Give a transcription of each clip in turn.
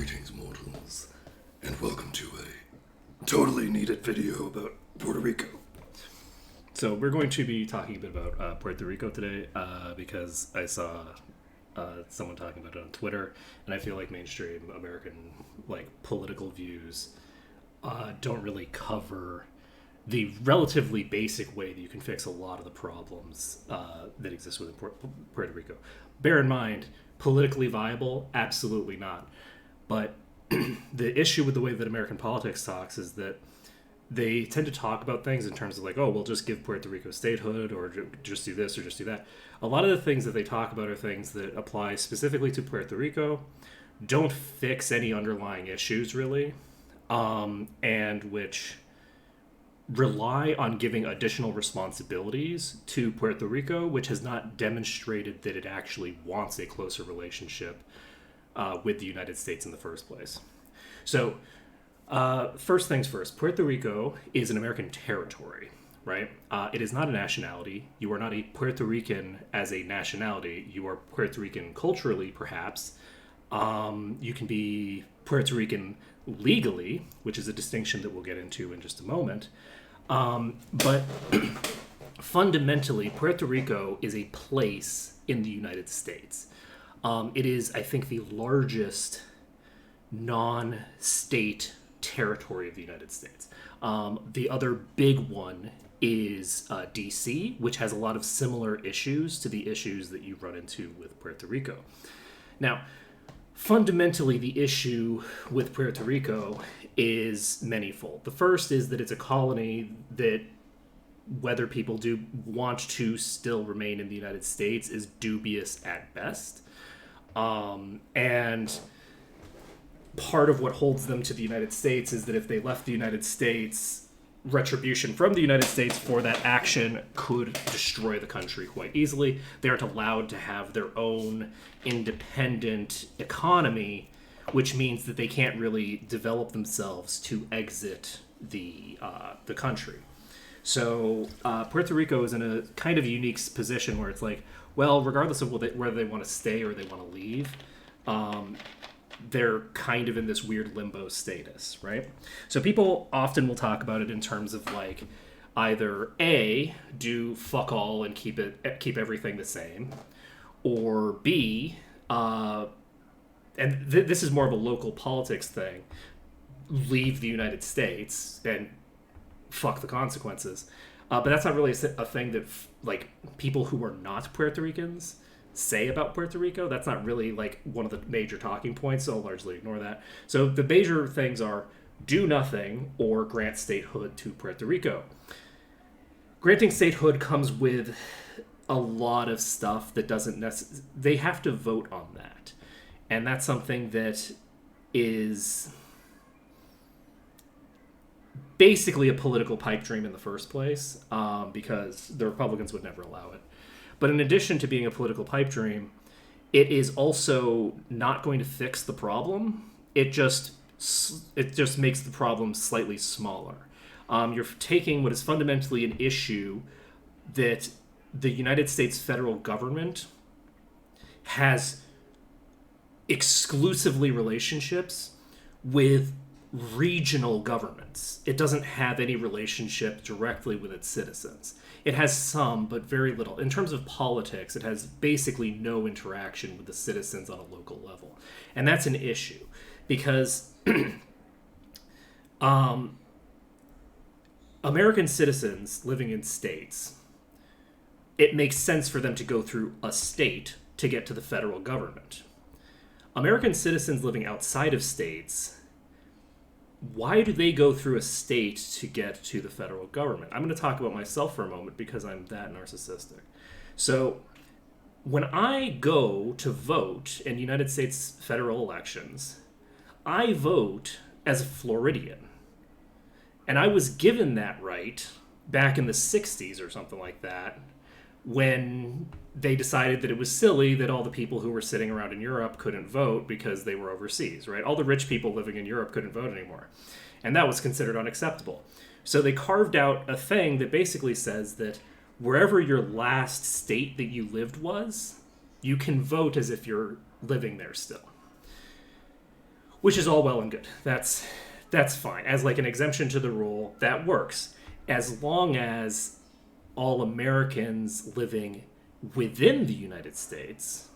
Greetings, mortals, and welcome to a totally needed video about Puerto Rico. So we're going to be talking a bit about Puerto Rico today because I saw someone talking about it on Twitter, and I feel like mainstream American political views don't really cover the relatively basic way that you can fix a lot of the problems that exist within Puerto Rico. Bear in mind, politically viable? Absolutely not. But the issue with the way that American politics talks is that they tend to talk about things in terms of we'll just give Puerto Rico statehood or just do this or just do that. A lot of the things that they talk about are things that apply specifically to Puerto Rico, don't fix any underlying issues really, and which rely on giving additional responsibilities to Puerto Rico, which has not demonstrated that it actually wants a closer relationship with the United States in the first place. So, first things first, Puerto Rico is an American territory, right? It is not a nationality. You are not a Puerto Rican as a nationality. You are Puerto Rican culturally, perhaps. You can be Puerto Rican legally, which is a distinction that we'll get into in just a moment. But fundamentally, Puerto Rico is a place in the United States. It is, I think, the largest non-state territory of the United States. The other big one is D.C., which has a lot of similar issues to the issues that you run into with Puerto Rico. Now, fundamentally, the issue with Puerto Rico is manifold. The first is that it's a colony that, whether people do want to still remain in the United States, is dubious at best. And part of what holds them to the United States is that if they left the United States, retribution from the United States for that action could destroy the country quite easily. They aren't allowed to have their own independent economy, which means that they can't really develop themselves to exit the country. So Puerto Rico is in a kind of unique position where it's regardless of whether they want to stay or they want to leave, they're kind of in this weird limbo status, right? So people often will talk about it in terms of either A, do fuck all and keep everything the same, or B, this is more of a local politics thing, leave the United States and fuck the consequences. But that's not really a thing that people who are not Puerto Ricans say about Puerto Rico. That's not really one of the major talking points, so I'll largely ignore that. So the major things are do nothing or grant statehood to Puerto Rico. Granting statehood comes with a lot of stuff that doesn't they have to vote on that. And that's something that is basically a political pipe dream in the first place, because the Republicans would never allow it. But in addition to being a political pipe dream, it is also not going to fix the problem. It just makes the problem slightly smaller. You're taking what is fundamentally an issue that the United States federal government has exclusively relationships with regional governments. It doesn't have any relationship directly with its citizens. It has some, but very little. In terms of politics, it has basically no interaction with the citizens on a local level. And that's an issue because American citizens living in states, it makes sense for them to go through a state to get to the federal government. American citizens living outside of states, why do they go through a state to get to the federal government? I'm going to talk about myself for a moment because I'm that narcissistic. So when I go to vote in United States federal elections, I vote as a Floridian. And I was given that right back in the 60s or something like that, when they decided that it was silly that all the people who were sitting around in Europe couldn't vote because they were overseas, right? All the rich people living in Europe couldn't vote anymore. And that was considered unacceptable. So they carved out a thing that basically says that wherever your last state that you lived was, you can vote as if you're living there still. which is all well and good. That's fine. As like an exemption to the rule, that works. As long as all Americans living within the United States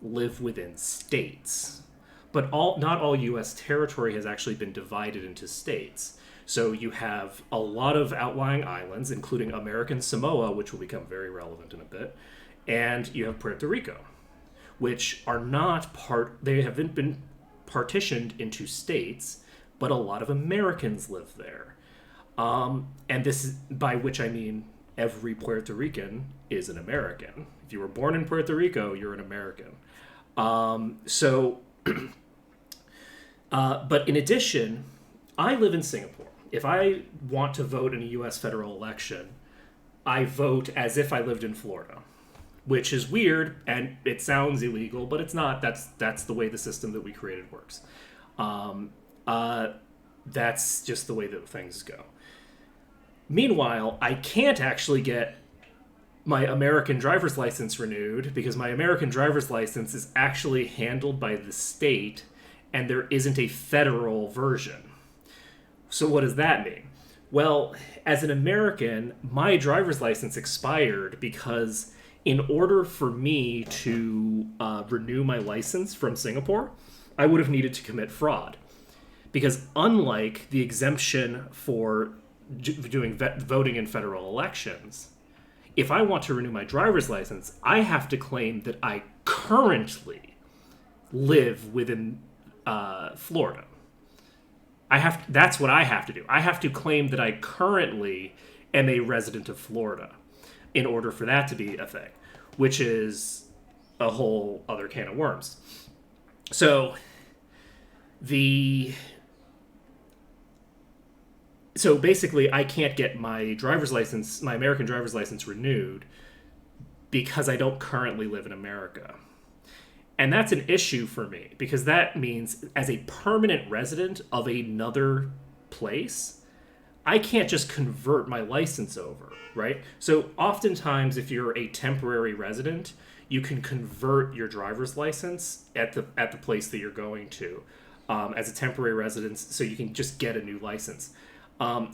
live within states. But not all U.S. territory has actually been divided into states. So you have a lot of outlying islands, including American Samoa, which will become very relevant in a bit, and you have Puerto Rico, which are not they haven't been partitioned into states, but a lot of Americans live there. And this is, by which I mean every Puerto Rican is an American. If you were born in Puerto Rico, you're an American. But in addition, I live in Singapore. If I want to vote in a U.S. federal election, I vote as if I lived in Florida, which is weird, and it sounds illegal, but it's not. That's the way the system that we created works. That's just the way that things go. Meanwhile, I can't actually get my American driver's license renewed because my American driver's license is actually handled by the state, and there isn't a federal version. So what does that mean? Well, as an American, my driver's license expired because in order for me to renew my license from Singapore, I would have needed to commit fraud. Because unlike the exemption for doing voting in federal elections, if I want to renew my driver's license, I have to claim that I currently live within Florida. That's what I have to do. I have to claim that I currently am a resident of Florida in order for that to be a thing, which is a whole other can of worms. So basically I can't get my driver's license, my American driver's license renewed because I don't currently live in America. And that's an issue for me because that means as a permanent resident of another place, I can't just convert my license over, right? So oftentimes if you're a temporary resident, you can convert your driver's license at the place that you're going to as a temporary resident, so you can just get a new license.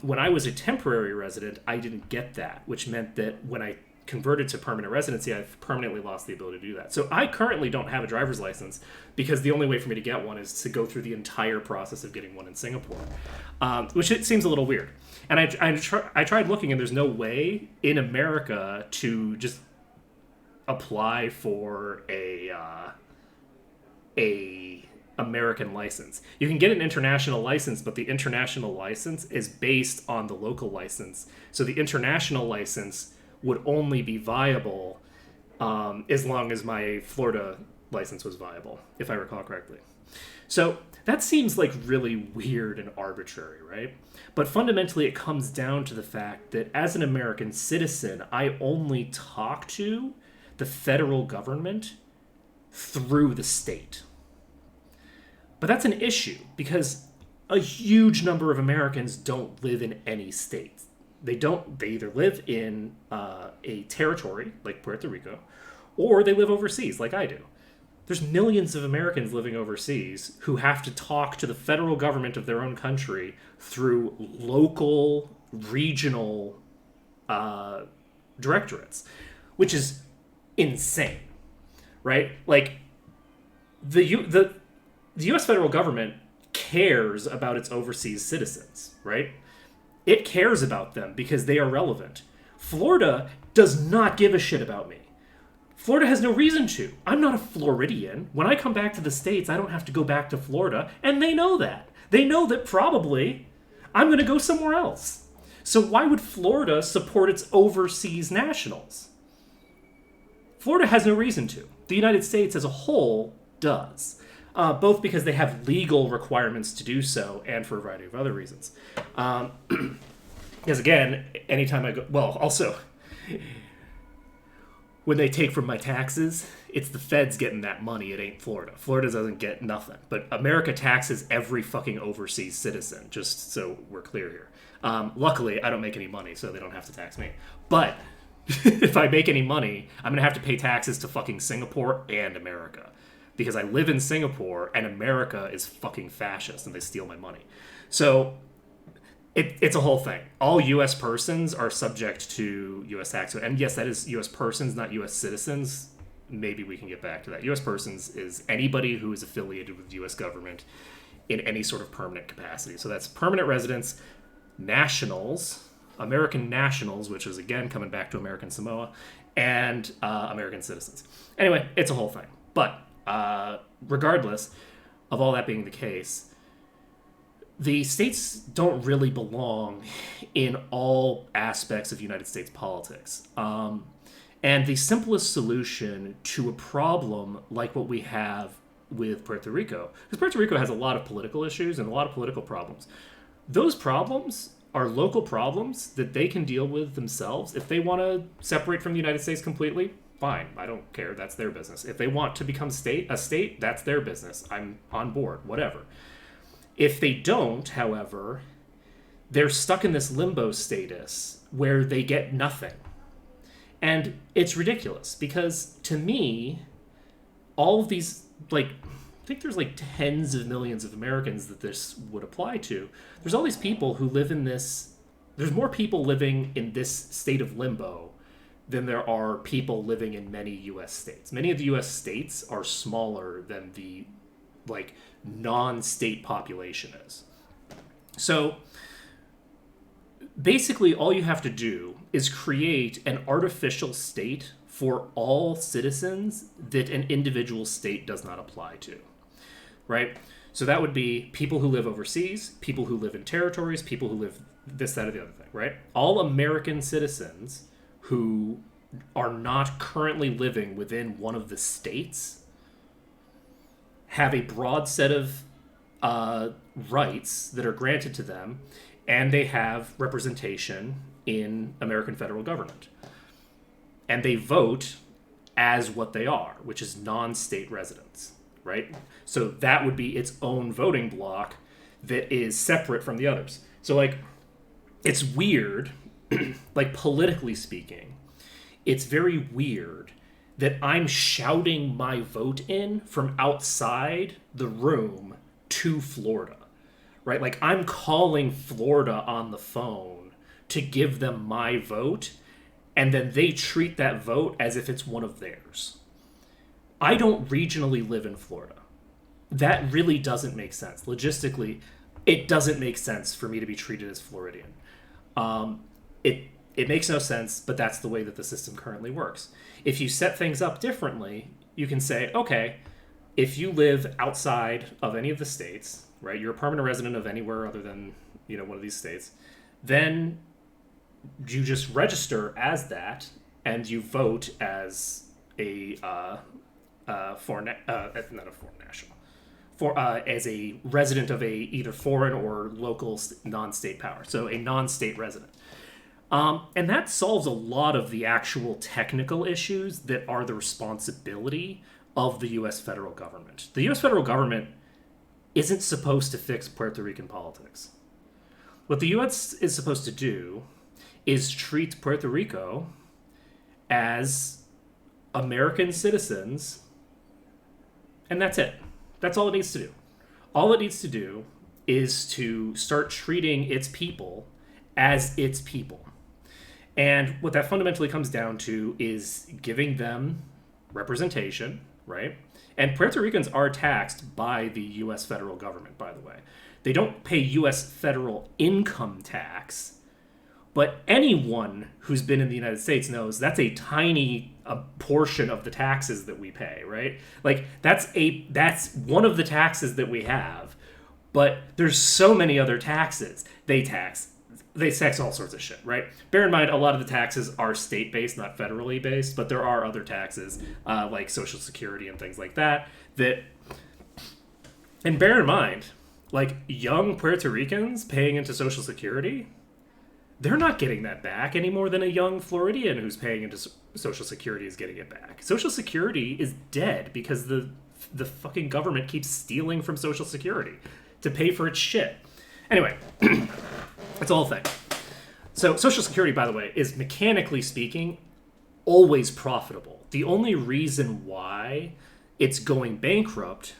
When I was a temporary resident, I didn't get that, which meant that when I converted to permanent residency, I've permanently lost the ability to do that. So I currently don't have a driver's license because the only way for me to get one is to go through the entire process of getting one in Singapore, which it seems a little weird. And I tried looking, and there's no way in America to just apply for a American license. You can get an international license, but the international license is based on the local license. So the international license would only be viable as long as my Florida license was viable, if I recall correctly. So that seems like really weird and arbitrary, right? But fundamentally it comes down to the fact that as an American citizen, I only talk to the federal government through the state. But that's an issue because a huge number of Americans don't live in any state. They either live in a territory like Puerto Rico, or they live overseas like I do. There's millions of Americans living overseas who have to talk to the federal government of their own country through local, regional directorates, which is insane, right? Like the U.S. federal government cares about its overseas citizens, right? It cares about them because they are relevant. Florida does not give a shit about me. Florida has no reason to. I'm not a Floridian. When I come back to the States, I don't have to go back to Florida, and they know that. They know that probably I'm going to go somewhere else. So why would Florida support its overseas nationals? Florida has no reason to. The United States as a whole does. Both because they have legal requirements to do so and for a variety of other reasons. Because again, anytime I go... Well, also, when they take from my taxes, it's the feds getting that money. It ain't Florida. Florida doesn't get nothing. But America taxes every fucking overseas citizen, just so we're clear here. Luckily, I don't make any money, so they don't have to tax me. But if I make any money, I'm going to have to pay taxes to fucking Singapore and America. because I live in Singapore and America is fucking fascist and they steal my money. So it's a whole thing. All U.S. persons are subject to U.S. tax. And yes, that is U.S. persons, not U.S. citizens. Maybe we can get back to that. U.S. persons is anybody who is affiliated with the U.S. government in any sort of permanent capacity. So that's permanent residents, nationals, American nationals, which is, again, coming back to American Samoa, and American citizens. Anyway, it's a whole thing. But regardless of all that being the case, the states don't really belong in all aspects of United States politics. And the simplest solution to a problem like what we have with Puerto Rico, because Puerto Rico has a lot of political issues and a lot of political problems. Those problems are local problems that they can deal with themselves. If they want to separate from the United States completely, fine. I don't care. That's their business. If they want to become a state, that's their business. I'm on board, whatever. If they don't, however, they're stuck in this limbo status where they get nothing. And it's ridiculous because, to me, all of these, I think there's tens of millions of Americans that this would apply to. There's all these people who live in this, there's more people living in this state of limbo than there are people living in many U.S. states. Many of the U.S. states are smaller than the, non-state population is. So basically all you have to do is create an artificial state for all citizens that an individual state does not apply to, right? So that would be people who live overseas, people who live in territories, people who live this, that, or the other thing, right? All American citizens who are not currently living within one of the states have a broad set of rights that are granted to them, and they have representation in American federal government. And they vote as what they are, which is non-state residents, right? So that would be its own voting block that is separate from the others. So, it's weird, politically speaking, it's very weird that I'm shouting my vote in from outside the room to Florida, right? I'm calling Florida on the phone to give them my vote, and then they treat that vote as if it's one of theirs. I don't regionally live in Florida. That really doesn't make sense. Logistically, it doesn't make sense for me to be treated as Floridian. It makes no sense, but that's the way that the system currently works. If you set things up differently, you can say, okay, if you live outside of any of the states, right, you're a permanent resident of anywhere other than, one of these states, then you just register as that and you vote as as a resident of a either foreign or local non-state power, so a non-state resident. And that solves a lot of the actual technical issues that are the responsibility of the U.S. federal government. The U.S. federal government isn't supposed to fix Puerto Rican politics. What the U.S. is supposed to do is treat Puerto Rico as American citizens, and that's it. That's all it needs to do. All it needs to do is to start treating its people as its people. And what that fundamentally comes down to is giving them representation, right? And Puerto Ricans are taxed by the U.S. federal government, by the way. They don't pay U.S. federal income tax, but anyone who's been in the United States knows that's a tiny portion of the taxes that we pay, right? That's one of the taxes that we have, but there's so many other taxes. They tax all sorts of shit, right? Bear in mind, a lot of the taxes are state-based, not federally based, but there are other taxes, like Social Security and things like that. And bear in mind, young Puerto Ricans paying into Social Security, they're not getting that back any more than a young Floridian who's paying into Social Security is getting it back. Social Security is dead because the fucking government keeps stealing from Social Security to pay for its shit. Anyway, it's a whole thing. So Social Security, by the way, is mechanically speaking always profitable. The only reason why it's going bankrupt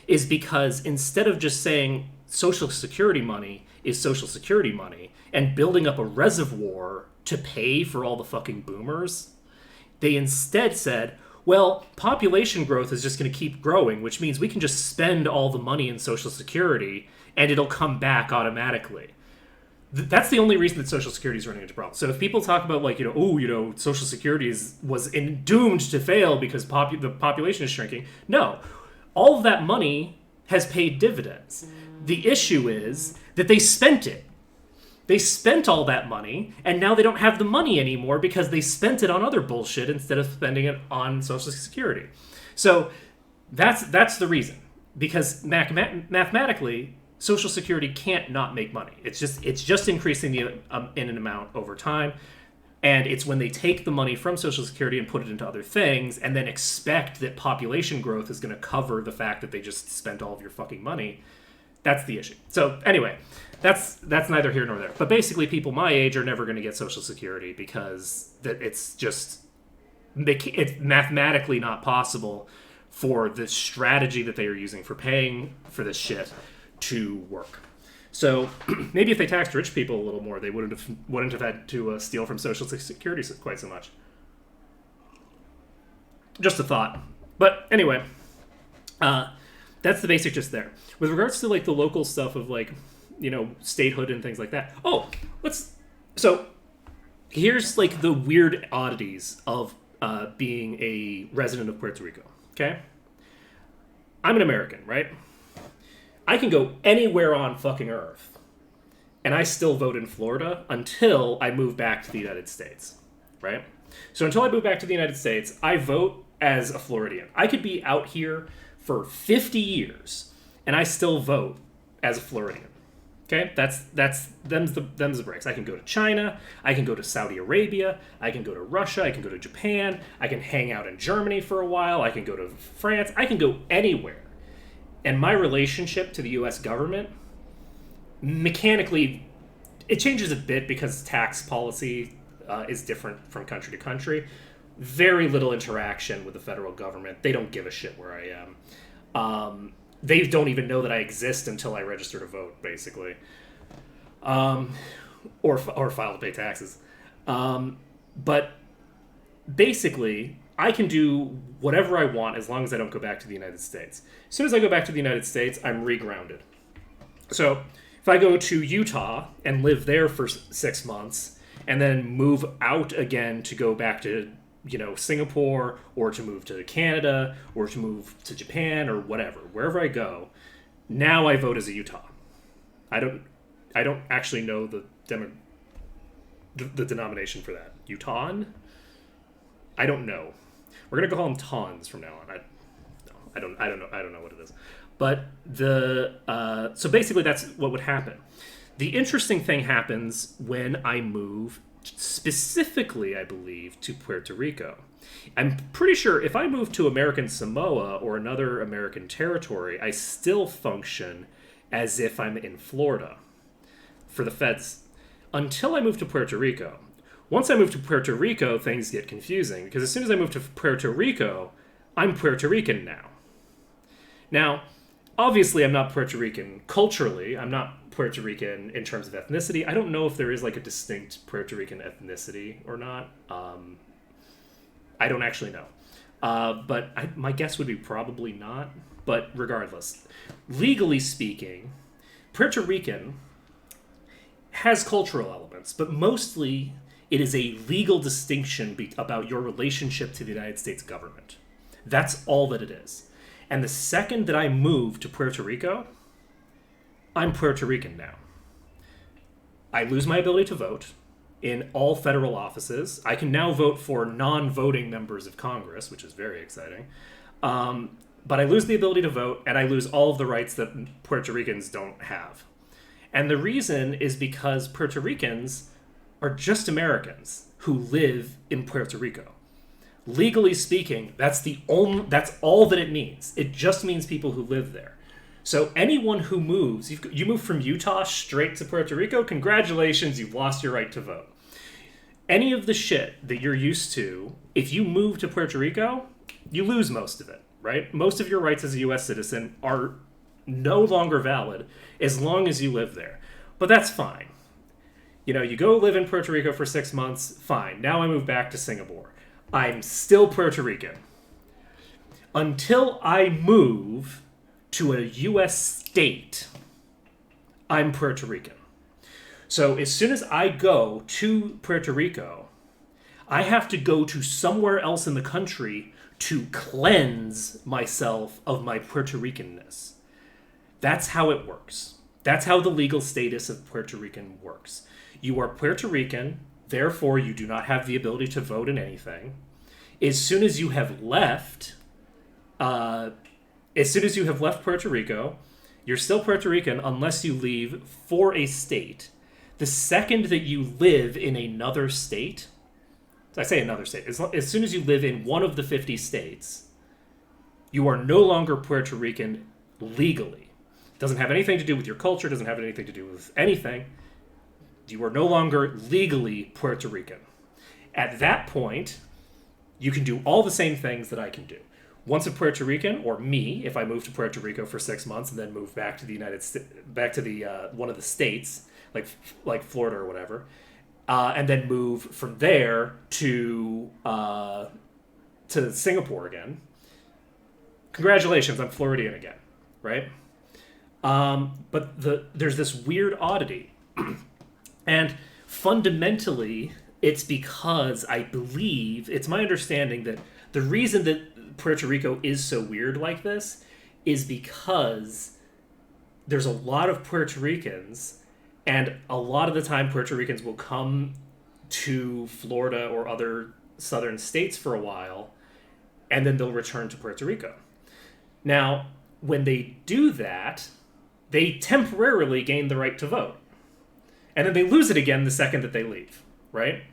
is because instead of just saying Social Security money is Social Security money and building up a reservoir to pay for all the fucking boomers, they instead said, well, population growth is just going to keep growing, which means we can just spend all the money in Social Security and it'll come back automatically. That's the only reason that Social Security is running into problems. So if people talk about like, Social Security was doomed to fail because the population is shrinking, no, all of that money has paid dividends. The issue is that they spent it. They spent all that money, and now they don't have the money anymore because they spent it on other bullshit instead of spending it on Social Security. So that's the reason. Because mathematically, Social Security can't not make money. It's just increasing in an amount over time, and it's when they take the money from Social Security and put it into other things, and then expect that population growth is going to cover the fact that they just spent all of your fucking money. That's the issue. So anyway, that's neither here nor there. But basically, people my age are never going to get Social Security because it's mathematically not possible for the strategy that they are using for paying for this shit to work. So maybe if they taxed rich people a little more, they wouldn't have had to steal from Social Security quite so much. Just a thought. But anyway, that's the basic gist there. With regards to like the local stuff of like, statehood and things like that. So here's like the weird oddities of being a resident of Puerto Rico. Okay, I'm an American, right? I can go anywhere on fucking Earth, and I still vote in Florida until I move back to the United States, right? So until I move back to the United States, I vote as a Floridian. I could be out here for 50 years, and I still vote as a Floridian. Okay, them's the breaks. I can go to China, I can go to Saudi Arabia, I can go to Russia, I can go to Japan, I can hang out in Germany for a while, I can go to France, I can go anywhere. And my relationship to the U.S. government, mechanically, it changes a bit because tax policy is different from country to country. Very little interaction with the federal government. They don't give a shit where I am. They don't even know that I exist until I register to vote, basically, or file to pay taxes. But basically, I can do whatever I want as long as I don't go back to the United States. As soon as I go back to the United States, I'm regrounded. So if I go to Utah and live there for 6 months and then move out again to go back to Singapore, or to move to Canada, or to move to Japan, or whatever, wherever I go, now I vote as a Utah. I don't actually know the denomination for that. Utahn? I don't know. We're gonna call them Tons from now on. I don't know what it is. But so basically that's what would happen. The interesting thing happens when I move, specifically, I believe, to Puerto Rico. I'm pretty sure if I move to American Samoa or another American territory, I still function as if I'm in Florida for the feds until I move to Puerto Rico. Once I move to Puerto Rico, things get confusing because as soon as I move to Puerto Rico, I'm Puerto Rican now. Now, obviously, I'm not Puerto Rican culturally. I'm not Puerto Rican in terms of ethnicity. I don't know if there is like a distinct Puerto Rican ethnicity or not. I don't actually know. But my guess would be probably not. But regardless, legally speaking, Puerto Rican has cultural elements, but mostly it is a legal distinction about your relationship to the United States government. That's all that it is. And the second that I move to Puerto Rico, I'm Puerto Rican now. I lose my ability to vote in all federal offices. I can now vote for non-voting members of Congress, which is very exciting. But I lose the ability to vote, and I lose all of the rights that Puerto Ricans don't have. And the reason is because Puerto Ricans are just Americans who live in Puerto Rico. Legally speaking, that's all that it means. It just means people who live there. So anyone who moves, you move from Utah straight to Puerto Rico, congratulations, you've lost your right to vote. Any of the shit that you're used to, if you move to Puerto Rico, you lose most of it, right? Most of your rights as a U.S. citizen are no longer valid as long as you live there. But that's fine. You go live in Puerto Rico for 6 months, fine. Now I move back to Singapore. I'm still Puerto Rican. Until I move to a U.S. state, I'm Puerto Rican. So as soon as I go to Puerto Rico, I have to go to somewhere else in the country to cleanse myself of my Puerto Ricanness. That's how it works. That's how the legal status of Puerto Rican works. You are Puerto Rican, therefore you do not have the ability to vote in anything. As soon as you have left Puerto Rico, you're still Puerto Rican unless you leave for a state. The second that you live in another state, I say another state, as soon as you live in one of the 50 states, you are no longer Puerto Rican legally. It doesn't have anything to do with your culture, doesn't have anything to do with anything. You are no longer legally Puerto Rican. At that point, you can do all the same things that I can do. Once a Puerto Rican, or me, if I move to Puerto Rico for 6 months and then move back to the back to the one of the states, like Florida or whatever, and then move from there to Singapore again. Congratulations, I'm Floridian again, right? But there's this weird oddity. And fundamentally, it's because I believe, it's my understanding that the reason that Puerto Rico is so weird like this is because there's a lot of Puerto Ricans, and a lot of the time Puerto Ricans will come to Florida or other southern states for a while, and then they'll return to Puerto Rico. Now, when they do that, they temporarily gain the right to vote. And then they lose it again the second that they leave, right?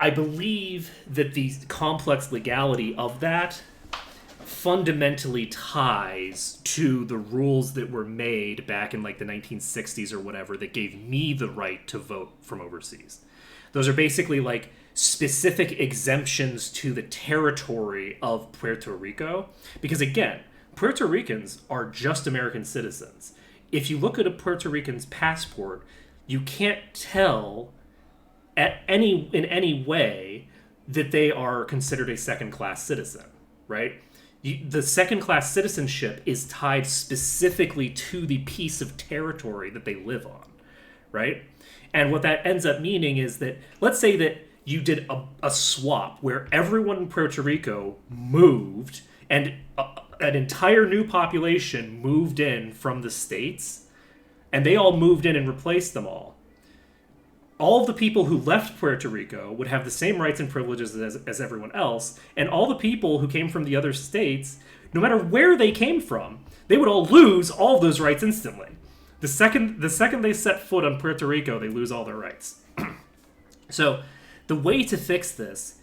I believe that the complex legality of that fundamentally ties to the rules that were made back in like the 1960s or whatever that gave me the right to vote from overseas. Those are basically like specific exemptions to the territory of Puerto Rico. Because again, Puerto Ricans are just American citizens. If you look at a Puerto Rican's passport, you can't tell in any way that they are considered a second-class citizen, right? The second-class citizenship is tied specifically to the piece of territory that they live on, right? And what that ends up meaning is that, let's say that you did a swap where everyone in Puerto Rico moved and an entire new population moved in from the States, and they all moved in and replaced them all. All of the people who left Puerto Rico would have the same rights and privileges as everyone else, and all the people who came from the other states, no matter where they came from, they would all lose all of those rights instantly. The second they set foot on Puerto Rico, they lose all their rights. So the way to fix this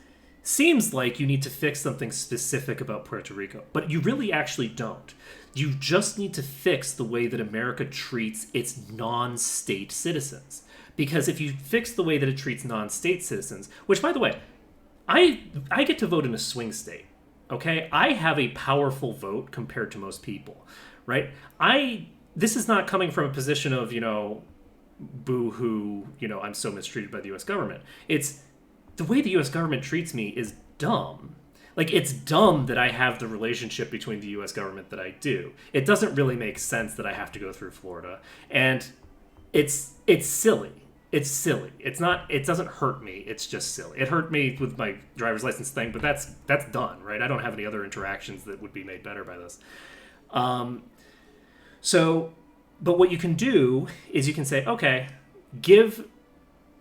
seems like you need to fix something specific about Puerto Rico, but you really actually don't. You just need to fix the way that America treats its non-state citizens. Because if you fix the way that it treats non-state citizens, which, by the way, I get to vote in a swing state, okay? I have a powerful vote compared to most people, right? This is not coming from a position of, boo-hoo, I'm so mistreated by the U.S. government. It's the way the U.S. government treats me is dumb. Like, it's dumb that I have the relationship between the U.S. government that I do. It doesn't really make sense that I have to go through Florida. And it's silly. It's silly. It doesn't hurt me. It's just silly. It hurt me with my driver's license thing, but that's done, right? I don't have any other interactions that would be made better by this. But what you can do is you can say, okay, give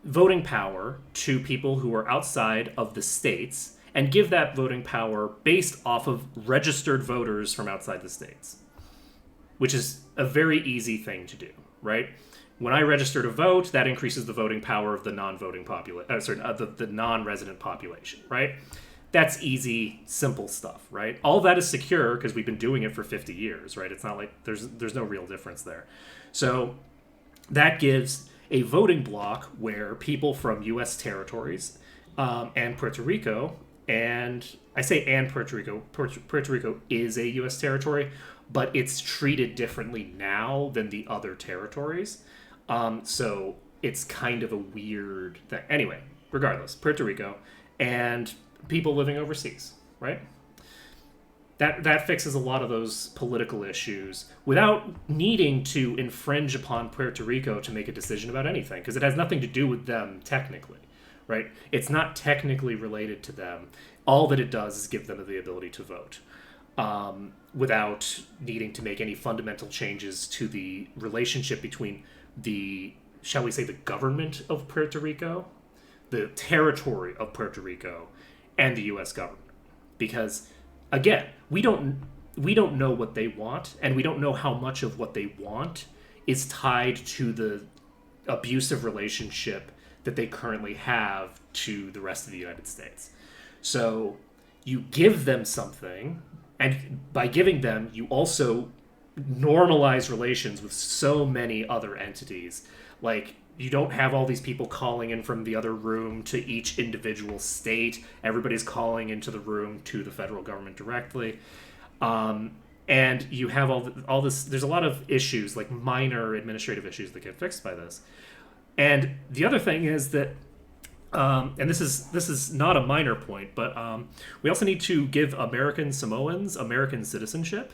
voting power to people who are outside of the states and give that voting power based off of registered voters from outside the states, which is a very easy thing to do, right? When I register to vote, that increases the voting power of the non-voting the non-resident population, right? That's easy, simple stuff, right? All that is secure because we've been doing it for 50 years, right? It's not like there's no real difference there. So that gives a voting block where people from U.S. territories and Puerto Rico and I say and Puerto Rico. Puerto Rico is a U.S. territory, but it's treated differently now than the other territories. So it's kind of a weird thing. Anyway, regardless, Puerto Rico and people living overseas, right? That fixes a lot of those political issues without needing to infringe upon Puerto Rico to make a decision about anything, because it has nothing to do with them technically, right? It's not technically related to them. All that it does is give them the ability to vote, without needing to make any fundamental changes to the relationship between the, shall we say, the government of Puerto Rico, the territory of Puerto Rico, and the U.S. government. Because, again, we don't know what they want, and we don't know how much of what they want is tied to the abusive relationship that they currently have to the rest of the United States. So you give them something, and by giving them, you also normalize relations with so many other entities. Like, you don't have all these people calling in from the other room to each individual state. Everybody's calling into the room to the federal government directly. And you have all this, there's a lot of issues, like minor administrative issues that get fixed by this. And the other thing is that, and this is not a minor point, but we also need to give American Samoans American citizenship,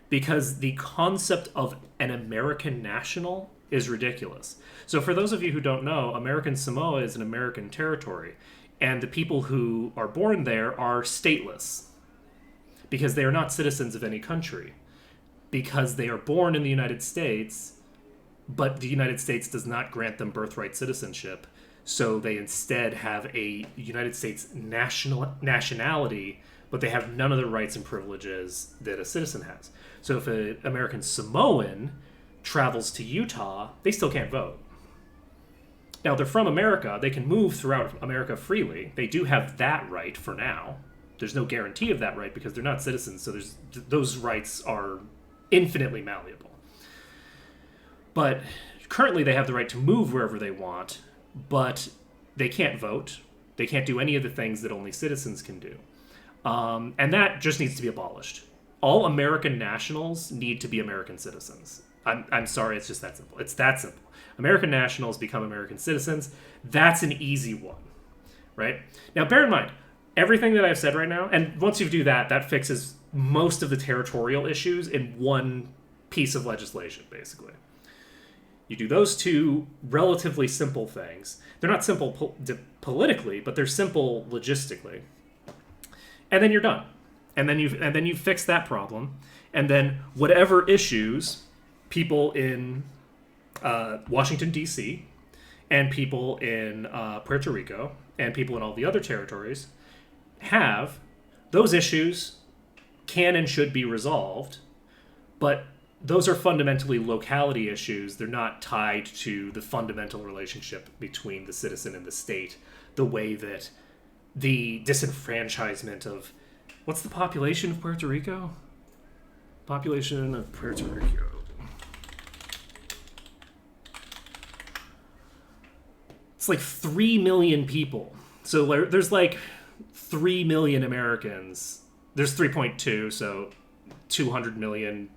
because the concept of an American national is ridiculous. So for those of you who don't know, American Samoa is an American territory, and the people who are born there are stateless because they are not citizens of any country, because they are born in the United States, but the United States does not grant them birthright citizenship. So they instead have a United States nationality, but they have none of the rights and privileges that a citizen has. So if an American Samoan travels to Utah, they still can't vote. Now, they're from America. They can move throughout America freely. They do have that right for now. There's no guarantee of that right because they're not citizens, so those rights are infinitely malleable. But currently they have the right to move wherever they want, but they can't vote. They can't do any of the things that only citizens can do. And that just needs to be abolished. All American nationals need to be American citizens. I'm sorry, it's just that simple. It's that simple. American nationals become American citizens. That's an easy one, right? Now, bear in mind, everything that I've said right now, and once you do that, that fixes most of the territorial issues in one piece of legislation, basically. You do those two relatively simple things. They're not simple politically, but they're simple logistically. And then you're done. And then you fix that problem. And then whatever issues people in Washington, D.C., and people in Puerto Rico, and people in all the other territories have, those issues can and should be resolved, but those are fundamentally locality issues. They're not tied to the fundamental relationship between the citizen and the state, the way that the disenfranchisement of, what's the population of Puerto Rico? Population of Puerto Rico. It's like 3 million people. So there's like 3 million Americans. There's 3.2, so 200 million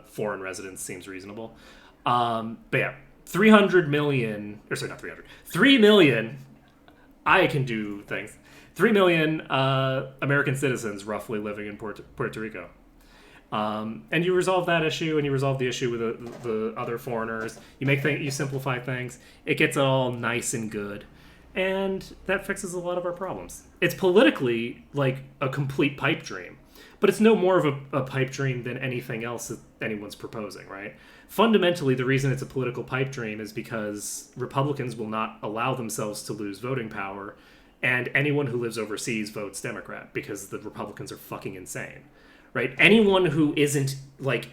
foreign residents seems reasonable. But yeah, 300 million, or sorry, not 300, 3 million, I can do things. 3 million American citizens roughly living in Puerto Rico. And you resolve that issue, and you resolve the issue with the other foreigners. You simplify things. It gets all nice and good, and that fixes a lot of our problems. It's politically like a complete pipe dream, but it's no more of a pipe dream than anything else that anyone's proposing, right? Fundamentally, the reason it's a political pipe dream is because Republicans will not allow themselves to lose voting power, and anyone who lives overseas votes Democrat because the Republicans are fucking insane. Right? Anyone who isn't, like,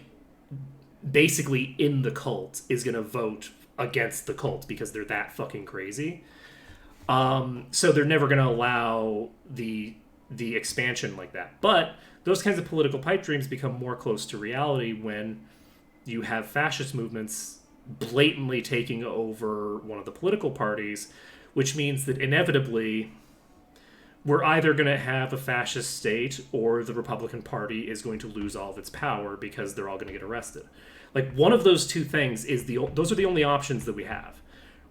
basically in the cult is going to vote against the cult because they're that fucking crazy. So they're never going to allow the expansion like that. But those kinds of political pipe dreams become more close to reality when you have fascist movements blatantly taking over one of the political parties, which means that inevitably we're either going to have a fascist state or the Republican Party is going to lose all of its power because they're all going to get arrested. Like, one of those two things those are the only options that we have,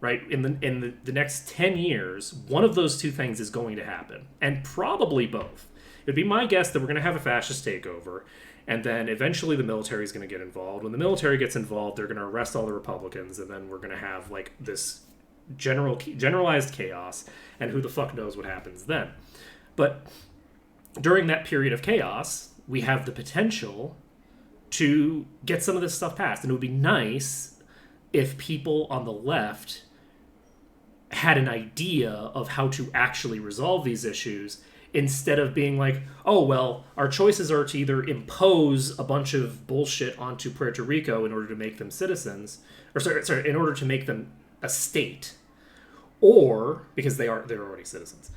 right? In the next 10 years, one of those two things is going to happen, and probably both. It'd be my guess that we're going to have a fascist takeover, and then eventually the military is going to get involved. When the military gets involved, they're going to arrest all the Republicans, and then we're going to have like this generalized chaos, and who the fuck knows what happens then. But during that period of chaos, we have the potential to get some of this stuff passed. And it would be nice if people on the left had an idea of how to actually resolve these issues, instead of being like, oh, well, our choices are to either impose a bunch of bullshit onto Puerto Rico in order to make them citizens, or in order to make them a state, or because they're already citizens,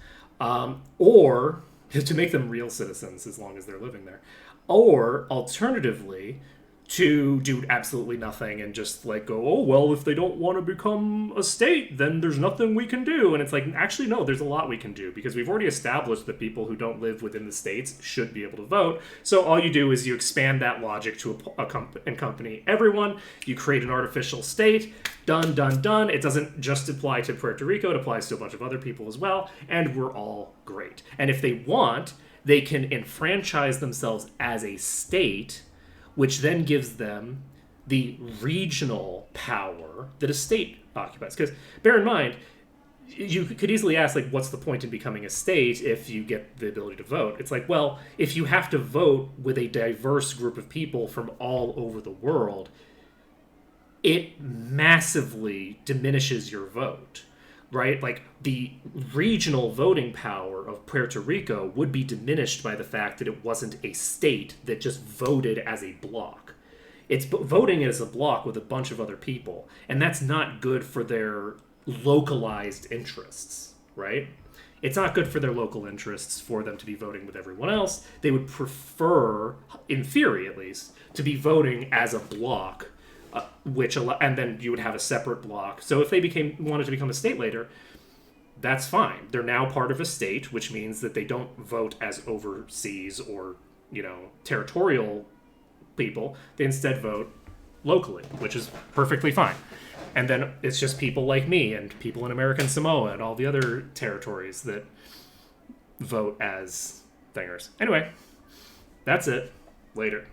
or to make them real citizens as long as they're living there, or alternatively to do absolutely nothing and just like go, oh, well, if they don't want to become a state, then there's nothing we can do. And it's like, actually, no, there's a lot we can do, because we've already established that people who don't live within the states should be able to vote. So all you do is you expand that logic to accompany everyone. You create an artificial state. Done, done, done. It doesn't just apply to Puerto Rico. It applies to a bunch of other people as well. And we're all great. And if they want, they can enfranchise themselves as a state, which then gives them the regional power that a state occupies. Because bear in mind, you could easily ask, like, what's the point in becoming a state if you get the ability to vote? It's like, well, if you have to vote with a diverse group of people from all over the world, it massively diminishes your vote, right? Like, the regional voting power of Puerto Rico would be diminished by the fact that it wasn't a state that just voted as a block. It's voting as a block with a bunch of other people, and that's not good for their localized interests, right? It's not good for their local interests for them to be voting with everyone else. They would prefer, in theory at least, to be voting as a block, and then you would have a separate block. So if they wanted to become a state later, that's fine. They're now part of a state, which means that they don't vote as overseas or, territorial people. They instead vote locally, which is perfectly fine. And then it's just people like me and people in American Samoa and all the other territories that vote as thingers. Anyway, that's it. Later.